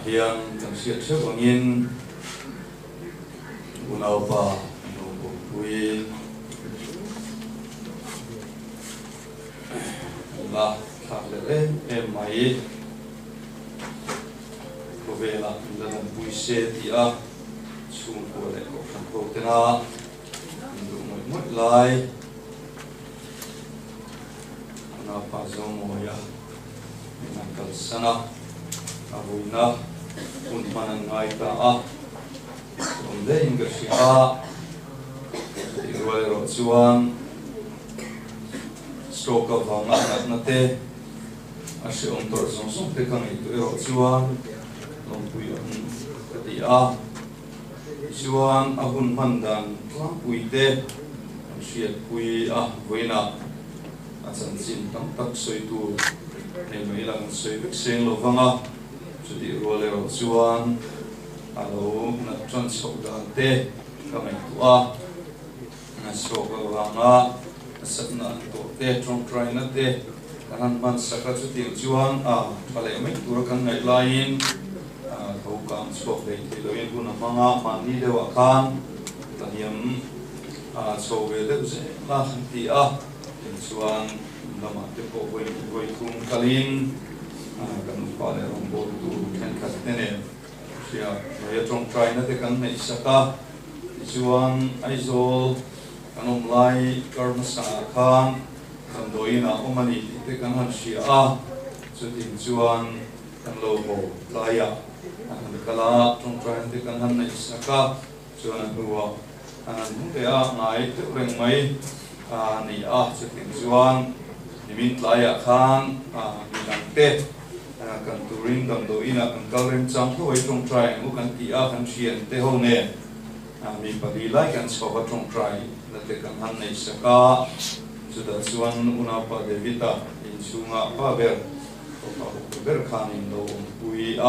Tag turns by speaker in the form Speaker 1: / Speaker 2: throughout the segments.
Speaker 1: hiang kan siat siap angin unau pa buin lah khát lệ em mai có về là lần bui xe thì xuống của lại có phần hồ tên đủ mỗi lại nó pa zo moya na kalsana abuina unpanan ngai ta onde ingersia irual chuan stroke of na te ashe on tor song te kang i ro chuan long pui on ti chuan ahun mandan tlang pui te siat pui voina chan chin tam tak soi tu nei mai lang soi vek seng lo wanga chudi ro le ro chuan alo na tran chho dan te ka mai tu na so ka wanga satna to te trong try na te kan man saka chuti chuan phale mai tur kan ngai lain tho kam chok dei te lo in buna manga mani dewa khan taniam so ve de se la ti chuan lama te ko voi kum kalin kan pa le rom bo tu kan khat te ne sia ya trong try na te kan nei saka chuan aizol kanom lai karma sa khan kan doina omani te kan han sia chutin chuan kan lo ho laya kala trong try te kan han nei saka chuan huwa te ngai te reng mai ni chutin chuan nimin laya khan milang te kan turing dam do ina kan kalrem chang ho trong try mu kan ti kan chien te ho ne mi pali lai kan soba trong try na te kan han nei saka chuda chuan una pa devita in chunga pa ber ber khan in do pui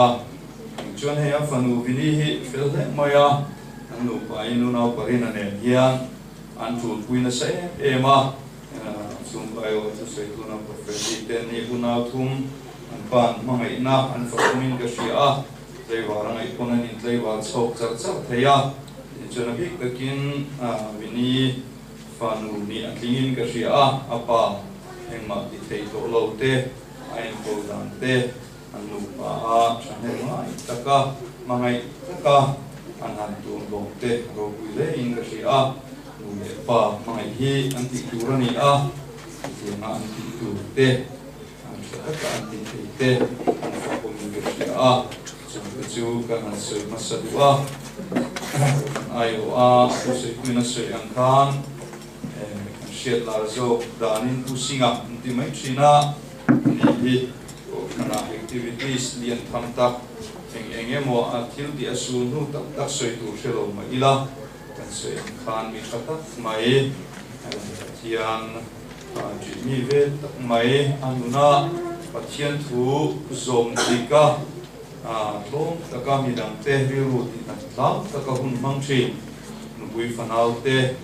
Speaker 1: chuan he fanu vini hi fel le maya anu pa in una pa rin ane hian an thu pui na sai ema chung bayo tu sei tu na profeti ten ni una thum an pan mangai na an fakumin ka sia leiwa rangai konan in leiwa chok char char theya chuna bik takin vini fanu ni atlingin ka sia apa engma ti thei to lo te ain ko dan te anu pa chane mai taka mangai taka anan tu lo te ro wi le in ka sia nu le pa mangai hi an ti turani yang anti tu te, antara anti te, antara komunikasi sebetulnya kan hasil masa dua, ayo usai kuna sayangkan, siat larzo danin pusinga, nanti mai Cina, ini karena aktivitas lian tamtak, engenge mo atil dia sunu tak soitu selo mailah, kan sayangkan mikata mai, tiang mi ve mai anuna pathian thu zom tika long taka mi dang te ru ti na tlam taka hun mang chi nu bui fanau te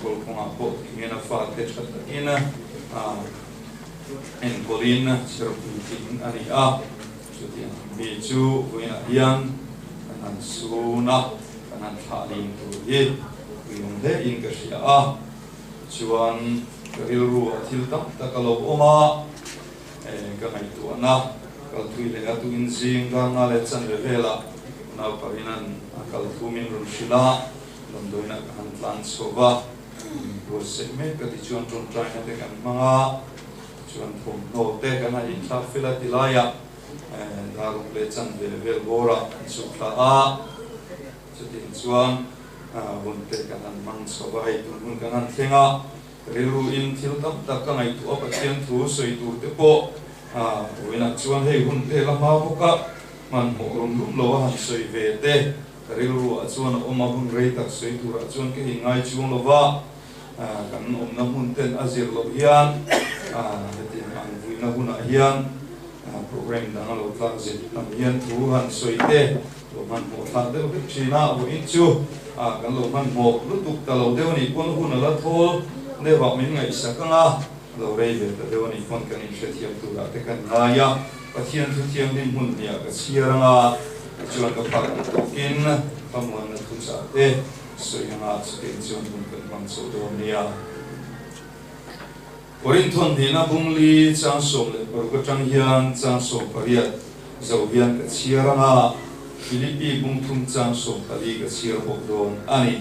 Speaker 1: kol konga po ngena fa te chat ina en kolin serp tin ani chuti mi chu buina hian kanan suna kanan thaling tu ye yong de in ka sia chuan kariru atil tam takalo oma ka mai tu na kal tui le atu in jing ga na le chan le vela na parinan kal tu min rum shila lam doina kan plan soba ko se me ka ti chuan tron trai na te kan manga chuan thom no te kan in tha fila tilaya da ru le chan le vel bora su tha chutin chuan bun te kan mang soba hai tu mun kan thenga riru in thil tam tak ka ngai tu apa tian thu soi tu te po wina chuan hei hun te lama boka man mo rum rum lo han soi ve te riru chuan oma hun rei tak soi tu ra chuan ke ngai chung lo wa kan om na hun ten azir lo hian heti an wina hun a hian program da lo tla zit tam hian thu han soi te lo man mo tha de ke china wo in chu kan lo man mo lu tuk ta lo de ni kon hun la thol ne va min ngai sakanga lo rei ve ta de ni kon kan in she thiam tu ra te kan na ya pathian thu thiam din hun nia ka chiaranga chuan ka par tokin pamuan na thu sa te soi nga chitin chuan bung kan mang so do nia orin thon dina bungli chang som le par ka tang hian chang som pariat zo hian ka chiaranga Filipi bung thum chang som pali ka chiar bok don ani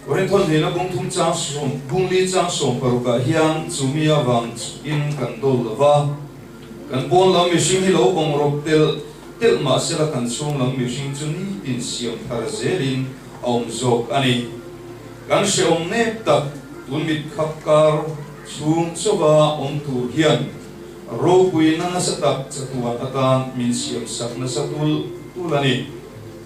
Speaker 1: orin thon dina bung thum chang som bungli chang som par ka hian chumia wang in kan dol lawa kan bon lam mishing hi lo bong rok tel ma sela kan chung lam mishing chuni in siam thar zelin om zok ani kan se om ne tak tunmit khapkar chung choba om tu hian ro pui na sa tak chatuan atan min siam sak na satul tulani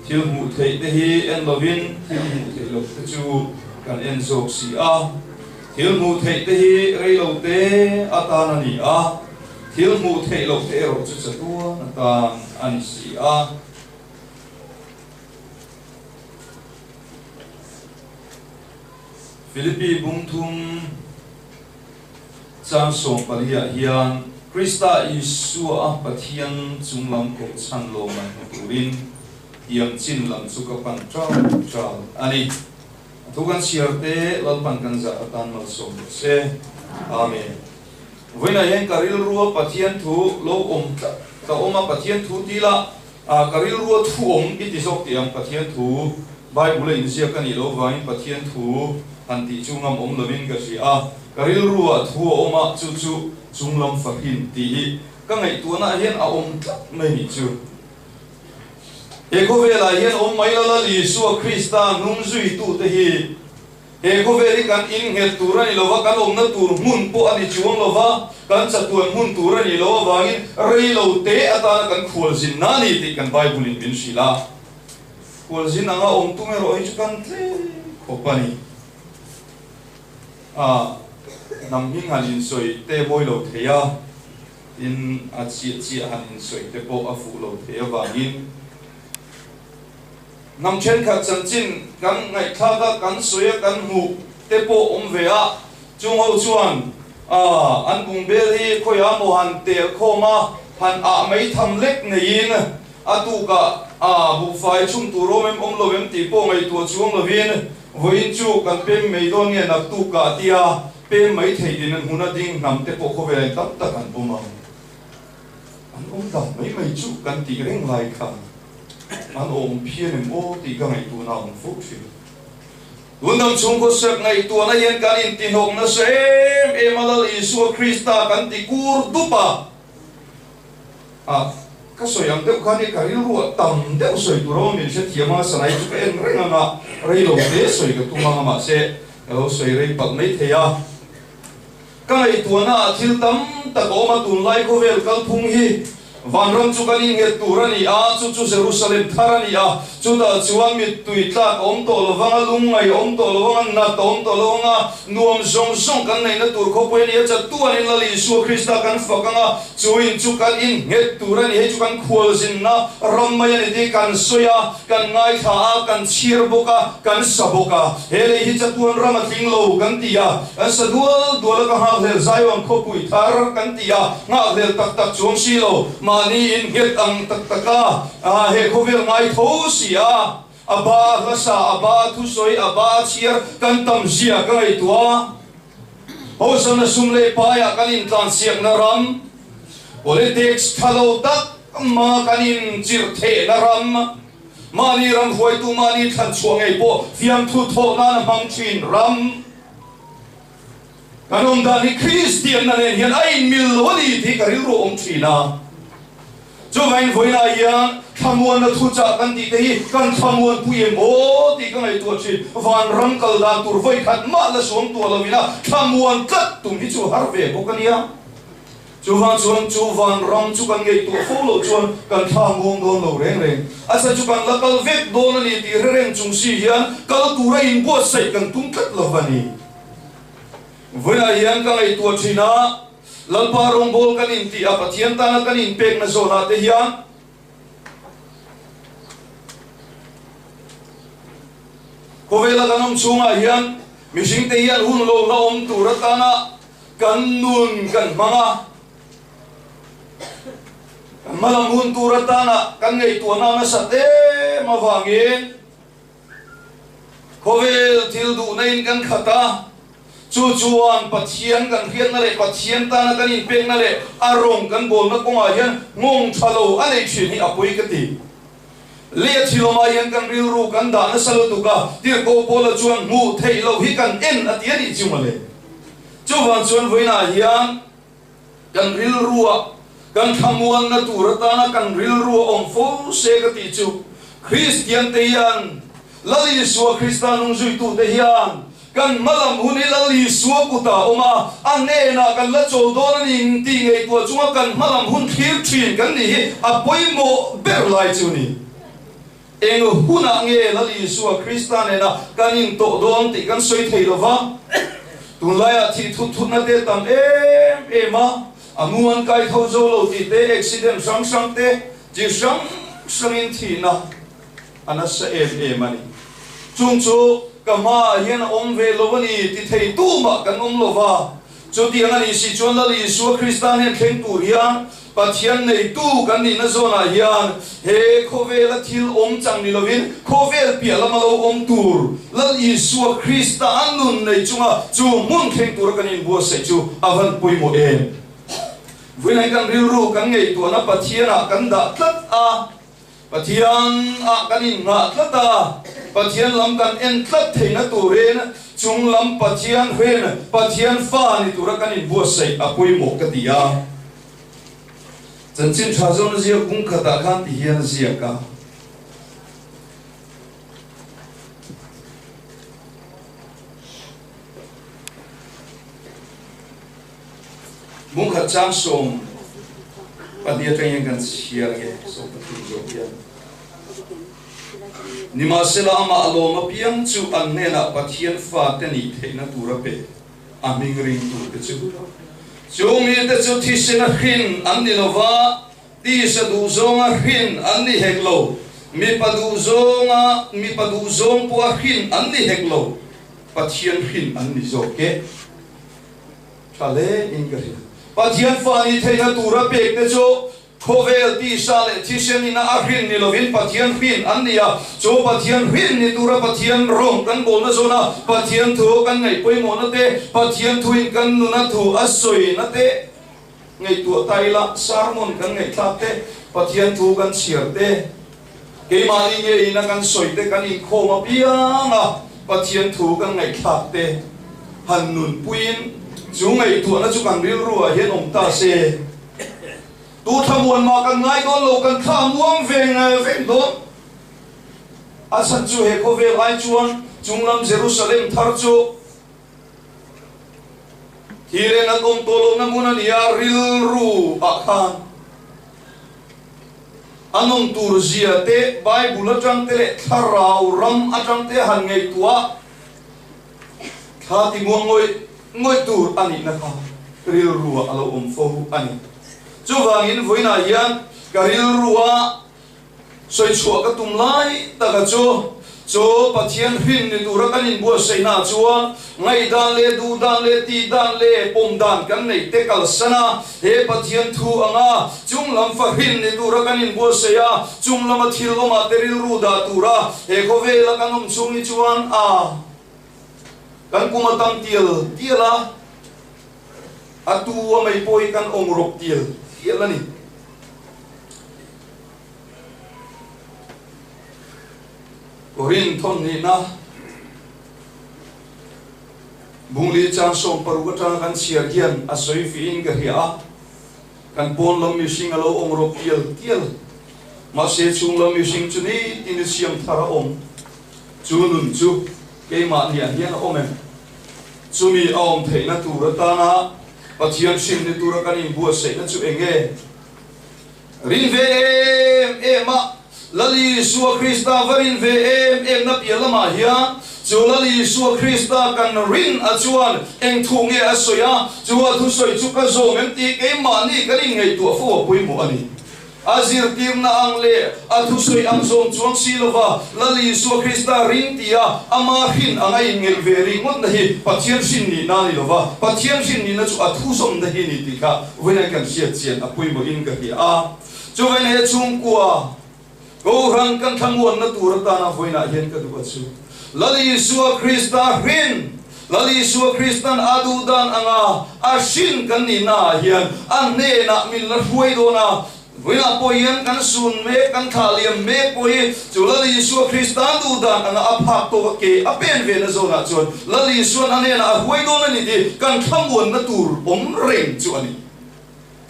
Speaker 1: thil mu thei te hi en lovin thil mu thei lo te chu kan en zok si a thil mu thei te hi rei lo te atan ani a thil mu thei lo te ro chu chatua atan ani si a Filipi bung thum chang som palia hian Krista Isu a pathian chunglam ko chan lo man turin hiam chin lam chu ka pan tra ani thukan siarte lalpan kan za atan mal som se amen voina yen karil ruwa pathian thu lo om ta oma pathian thu tila karil ruwa thu om itisok tiam pathian thu Bible in sia kan ilo vain pathian thu anti chungam om lovin ka si a karil ruwa thu oma chu chu chunglam fakin ti ka ngai tu na hian a om mai ni chu ekovela hian om mai la li su Krista nung zui tu te hi ekoveli kan in hel tura ni lova kan om na tur mun po ani chuang lova kan chatuan mun tura ni lova wangin rei lo te ata kan khol zin na ni ti kan Bible in bin sila khol zin anga om tu me ro hi chu kan tle khopani nam hing halin soi te moi lo theya in a chi halin soi te po a fu lo theya wangin nam chen kha chan chin kan ngai kha ka kan soya kan hu te po om ve a chung ho chuan an bung bel hi khoya mo han te khoma han a mai tham lek nein a tu ka bu fai chung tu ro mem om lo mem ti po ngai tu chuang lo vin voin chu kan pem mei don nge nak tu ka tia pem mai thei din an huna ding nam te po kho ve tap tak an puma an om da mai chu kan ti reng lai kha an om phian em o ti ka ngai tu na om fu thi tun nam chung ko sak ngai tu na yen kan in tin hok na sem e malal Isu Krista kan ti kur dupa ka soyang te khani karil ru tam te soi tu ro min se thiama sanai chu en renga na rei lo te soi ka tu ma se lo soi rei pak nei theya kai tu na thil tam ta ko ma tun lai ko vel kal phung hi van ram chu kan in he turani a chu Jerusalem tharani a chu da chuan mi tui tla om to lo wanga lungai om to lo wanga na tom to lo wanga nuam song song kan nei na tur kho poi ni cha tu an la li Isu Krista kan fakanga chuin chu kan in he turani he chu kan khol sin na ram mai ni ti kan soya kan ngai tha kan chir boka kan saboka hele hi cha tuan ram thing lo kan tia asadul dol ka ha hel zaiwan kho pui thar kan tia nga hel tak tak chung si lo mani in get ang taktaka he khovel ngai tho sia aba rasa aba thu soi aba chiar kan tam zia kai tua ho sana sumle pa ya kan in tlan siak na ram politics thalo tak ma kan in chir the na ram mani ram hoi tu mani than chuang ei po fiam thu tho na mang chin ram kanom da ni Christian na nen hian ai mil wali thi karil ro om thina cho vain voina ya thamuan na thu cha kan ti te kan thamuan pu em o ti ka ngai tu chi van ram kal da tur voi khat ma la som tu la mina thamuan kat tum hi chu har ve ko kania chu van ram chu kan ngai tu follow chuan kan thamuang don lo reng reng asa chu kan la kal vek don ni ti reng chung si hian kal tu ra in bo sai kan tum kat lo vani voina hian ka ngai tu china lalpa rong bol kan in ti apathian ta na kan in pek na zona te hian kovela kanom chunga hian mishing te hian hun lo na om tu ra ta na kan nun kan manga malam hun turatana kan ngai tuana na sate mawangin khovel thildu nain kan khata chu chuan pathian kan hian na le pathian ta na kan in pek na le arong kan bol na konga hian ngong thalo anei thin hi apui ka ti le thiloma hian kan ril ru kan da na salo tu ka tir ko bola chuan mu thei lo hi kan en atian i chumale chu wan chuan voina hian kan ril ruwa kan thamuan na turata na kan ril ruwa om fo se ka ti chu Christian te hian lali suwa Kristanung zui tu te hian kan malam huni lali suwa puta oma ane na kan la chol don ning ti ngei tua chunga kan malam hun thir thin kan ni apoi mo ber lai chu ni eng huna nge lali suwa Kristan na kan in to don ti kan soi thei lova tun lai a thi thut na te tam ema amuan kai tho zo lo ti te accident sang te ji sang in thi na anasa mani chung chu kama hian om ve lovani ti thei tu ma kan om lova chu ti angani si chuan lali su Kristan hen thleng tur hian pathian nei tu kan ni na zona hian he khovel thil om chang ni lovin khovel piala malo om tur lali su Kristan nun nei chunga chu mun thleng tur kan in bo se chu avan pui mo en vinai kan ril ru kan ngei tu na pathiana kan da tlat a pathian a kan in nga tlata pathian lam kan en tlat theina turen chung lam pathian hwen pathian fa ni tura kan in bo sei apui mo ka dia chan chin tha zon zia kung khata khan ti hian zia ka mung khat chang som padia teng kan sia ge so pati jo ya nima sela ama alo ma piang chu an ne na pathian fa te ni theina tura pe aming ring tu te chu mi te chu thi sena khin an ni lova ti sa du zonga khin an ni heklo mi padu zong po khin an ni heklo pathian khin an ni zo ke chale in ga pathian fa ni theina tura pe te chu khovel ti sale thi sen na akhin ni lovin pathian phin ania cho pathian phin ni tura pathian rom kan bol na zona pathian thu kan ngai poi mo na te pathian thuin kan nu na thu asoi na te ngai tu taila sarmon kan ngai thap te pathian thu kan siar te ke mali nge ina kan soi te kan in kho ma pia na pathian thu kan ngai thap te han nun puin chu ngai tu na chu kan ril ruwa hian om ta se tu thamuan ma kan ngai don lo kan thamuam veng don asan chu he ko ve lai chuan chunglam Jerusalem thar chu thire na kom tolo na muna nia ril ru a khan anong tur zia te Bible atang te le tharau ram atang te han ngai tua kha ti ngoi tur ani na kha ril ru alo fo ani chu wangin voina hian karil ruwa soi chua ka tum lai ta ka chu pathian hin ni tura kan in bo sei na chuan ngai dan le du dan le ti dan le pom dan kan nei te kal sana he pathian thu anga chung lam fa hin ni tura kan in bo sei a chung lam thil lo ma teril ru da tura he ko ve la kan chung ni chuan a kan kuma tam tiela atu wa mai poi kan ong rok tiela ni korin thon ni na bungli chang som paruga kan sia gian asoi fi in ga hia kan pon lam mi sing alo ong rok tiel ma se chung lam mi sing chu ni tin siam thara om chu nun chu ke ma ni hian om em chu mi om theina tur ta na pathian sin ni tur kan in bu se na chu enge rin ve ma lali suwa Krista varin ve na pialama hian chu lali suwa Krista kan rin a chuan eng thunge a soya chuwa thu soi chu ka zo mem ti ke ma ni ka ring ngai tu fo pui mo ani azir tir na angle a thu soi ang zom chuang silova lali suwa Krista rin tia ama hin angai ngel veri ngot na hi pathian sin ni na ni lova pathian sin ni na chu a thu som na hi ni ti kha wena kan sia chen a pui mo in ka hi a chu ven he chung kwa go ran kan thamuan na tur ta na voina hian ka du chu lali Yeshua Krista rin lali Yeshua Kristan adu dan anga ashin kan ni na hian an ne na min la huai do na voina po hian kan sun me kan thaliam me po hi chu lali Yeshua Kristan du dan anga aphak to ke apen ve na zona chu lali Yeshua na ne na huai do na ni di kan thamuan na tur om reng chu ani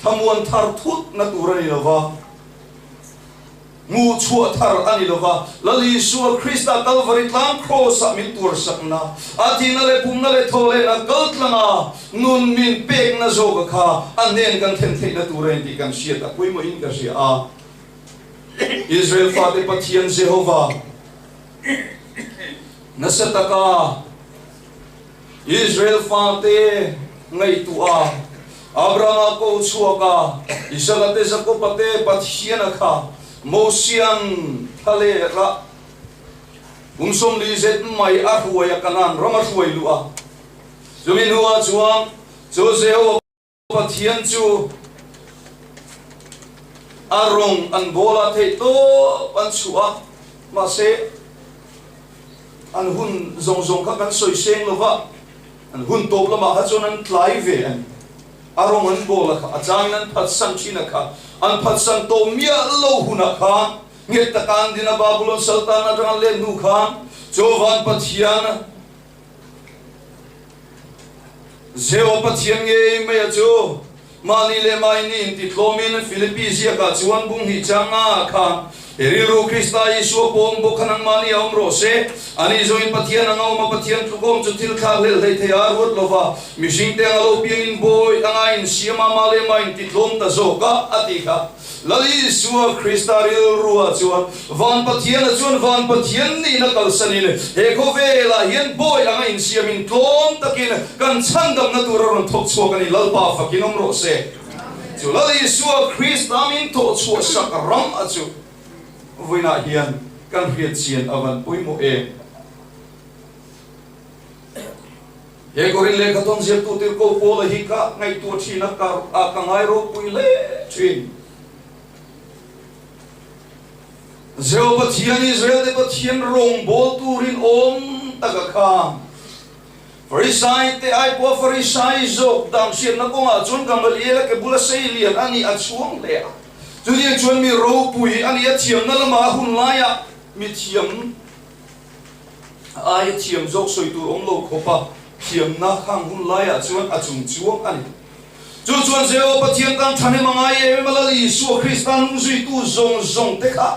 Speaker 1: thamuan thar thut na tur ani lova ngu chua thar ani lova lali Yeshua Krista Calvary tlang cross min tur sakna atina le pumna le thole na galt langa nun min pek na zo kha anen kan then the na turen ti kan sia ta pui mo in ka sia a Israel fate pathian Jehovah nasataka Israel fate ngai tu a Abraham ko chuaka Isaac te zakko pate pathian kha Mosian thale ra umsom li zet mai a huaya kanan rama huai lua zumin huwa chuang Joseo pathian chu arong an bola the to an chua ma se an hun zong zong kha kan soi seng lova an hun top lama ha chon an tlai ve an arong an bola kha achang nan phat sang china kha an phat sang to mia lo huna kha nge takan dina Babylon sultan atang le nu kha jovan pathian zeo pathian nge me jo mani le mai ni ti tlomin Philippines ka chuan bung hi changa kha Eriru Krista Yeshua pom bo khanang mani om rose ani join pathian anga ma pathian tlukom chutil kha lel dei theyar wot lova mishing te alo piang in boy anga in siama male mai ti tlom ta zo ka ati kha lali Yeshua Krista ril ruwa chuan van pathian chuan van pathian ni na kalsanin he ko vela hian boy anga in siam in tlom takin kan chandam na turon thok chuak ani lalpa fakin om rose chu lali Yeshua Krista min to chu sakram achu voina hian kan riat chian avan pui mo e he korin le khaton zel tu tir ko pola hi ka ngai tu thina ka a ka ngai ro pui le thin zeo pathian Israel de pathian rong bol turin om taka kha Farisai te ai po Farisai zo dam sian na ko nga chun Gamaliel ke bula sei lian ani a chuang le Julian chuan mi ro pui ani a thiam na lama hun laya mi thiam ai thiam jok soi tur om lo khopa thiam na khang hun laya chuan a chung chuang ani chuan zeo pathian kan thane mangai e malali Yeshua Kristan hung zui tu zong zong te kha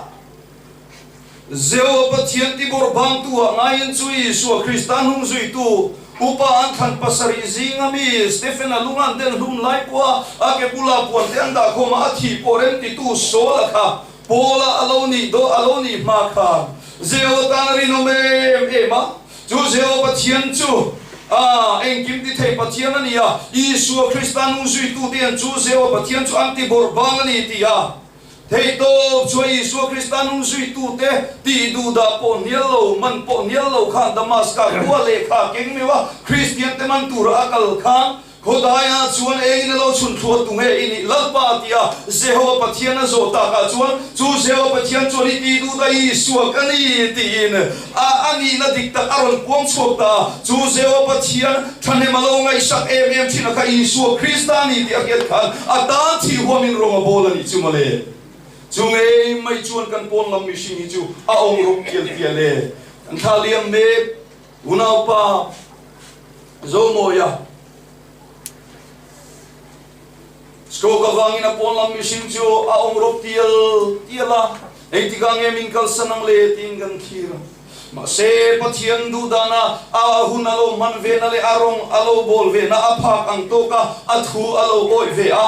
Speaker 1: zeo pathian ti bor bang tu ngai en chui Yeshua Kristan hung zui tu upa an than pasari zingami Stephen alungan den hum lai kwa ake pula puan te anda khoma athi poren ti tu sola kha pola aloni do aloni ma kha zeo tanari no me ema chu zeo pathian chu eng kim ti thei pathian ani ya Yeshua Kristan hung zui tu den chu zeo pathian chu anti bor bang ani ti ya thei to chu Yeshua Kristan hung zui tu te ti du da po nialo man po nialo khan Damascus ko le kha keng mewa Christian te man tur akal khan khodaya chuan eng ne lo chun thua tu nge ini lalpa tia Jehovah pathian zo ta ka chuan chu Jehovah pathian chu ni ti du da Yeshua kani tin ani na dik ta aron kwang chok ta chu Jehovah pathian thane malo ngai sak em thina ka Yeshua Kristani ti akiat khan ata thi huamin ronga bola ni chumale chungai mai chuan kan pon lam mishing hi chu a ong rom kiel kiale an thaliam me unau pa zo moya skoka wangina pon lam mishing chu a ong rom tiela ei tikang e min kal sanang le ting kan khira ma se pathian du dana a hunalo man ve na le arong alo bol ve na aphak ang toka athu alo oi ve a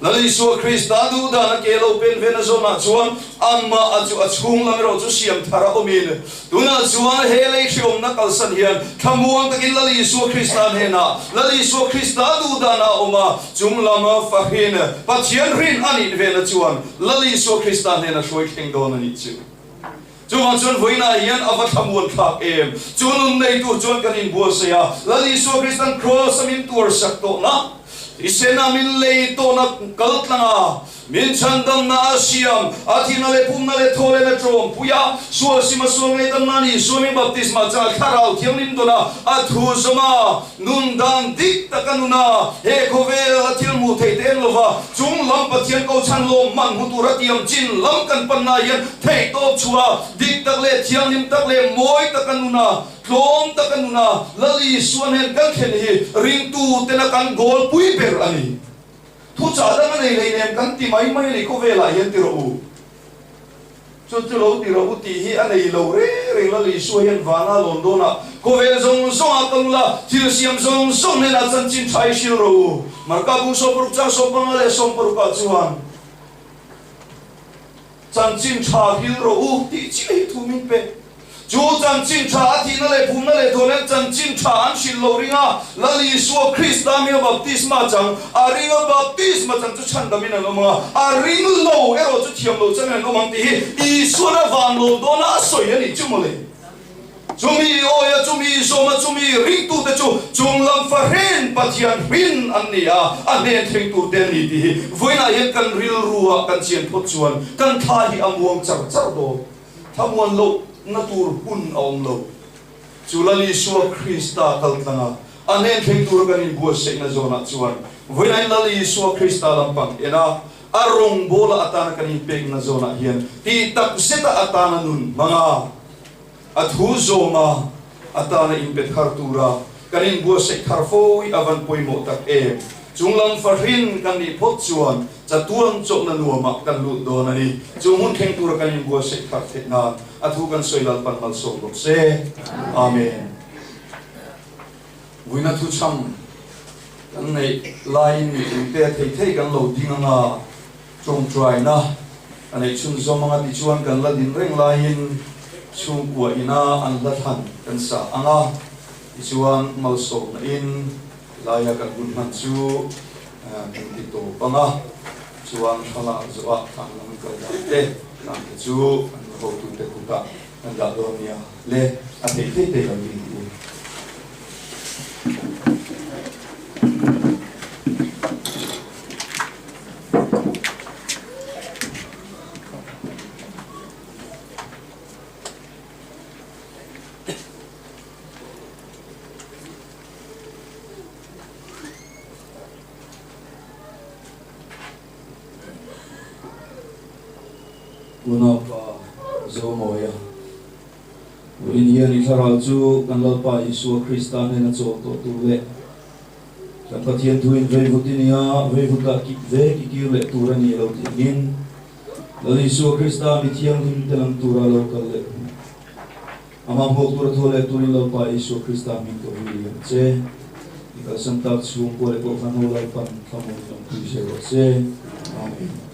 Speaker 1: lali Yeshua Krista du dana kelo pen Venezuela chuan amma achu achung lamero chu siam thara omin tuna chuan hele khiom na kalsan hian thamuang takin lali Yeshua Krista hena lali Yeshua Krista du dana oma chung lama fahin pathian rin ani vela chuan lali Yeshua Krista hena shoi kheng don ani chu chuan voina hian ava thamuan thak em chuan nei tu chuan kanin bua sia lali Yeshua Kristan cross amin tur sak to na isena min lei to na kaltlanga min chandam na asiam athina le pum na le thole na trom puya sual sima suangai dam na ni suami baptisma cha kharau thiamlim dona athu sama nun dan dik takanuna he khovel athil mu thei ten lova chung lam pathian ko chan lo man hutura tiam chin lam kan panna yan thei top chua dik tak le thiamlim tak le moi takanuna klom takanuna lali suan hen kan khen hi ring tu tenakan gol pui ber ani thu cha da nei nei nem kan ti mai mai ni ko vela hian ti ro chu lo ti ro ti hi anei lo re ring lali suan hen wana londona ko vel zong zong akang la thil siam zong zong ne na chan chin thai shil ro marka bu so pru cha so pang le som pru ka chuan chan chin tha hil ro ti chi thu min pe chú chân chính trả thì nó lại phun nó lại thôi nên chân chính trả anh xin lỗi ringa là lý số Christa mi baptisma chẳng ringa baptisma chẳng chú chân đam ina nó mà ring lâu ero chú thiam lâu chân này nó mang tí số nó van lâu đó nó soi anh chú mà lấy chú mi ôi chú mi số mà chú mi ring tu để chú làm phá hen pathian hin anh nia anh nên theng tu đen đi tí với na hiện cần real rua cần chiến phốt chuan cần thay amuang char char do thamuan lâu natur pun om lo chulali suwa Krista kaltanga anen theng tur ganin bua se na zona chuan voinai lali suwa Krista lampang ena arong bola atana kanin pek na zona hian ti tak seta atana nun mga athu zoma atana impet hartura kanin bua se kharfoi avan poimo tak chunglam farin kan ni phot chuan chatuang chok na nuama kan lu do na ni chungun theng tur kanin bua se khar thena athu kan soilal pan mal sok lok se amen wina thu cham kan nei line ni te thei kan lo dinganga chong try na anei chun zomanga ti chuan kan la din reng lain chung kwa ina an la than kan sa anga ti chuan mal sok na in laya kan gun man chu kan ti to panga chuan khala zoa kan lam ka te kan chu ho tu te ku ka an da do nia le a te te te la ni una pa zo moya in here ni thara chu kan lo pa Isu Krista ne na cho to tu le kan pathian tu in ve vutinia ve vuta ki ve ki le tu ra ni lo ti in lo Isu Krista mi thiang him telang tu ra lo kal le amam ho tu ra thole tu ni lo pa Isu Krista mi to ri che ikal santak chu ko le ko kan ho la pan khamu tam tu se ro se amen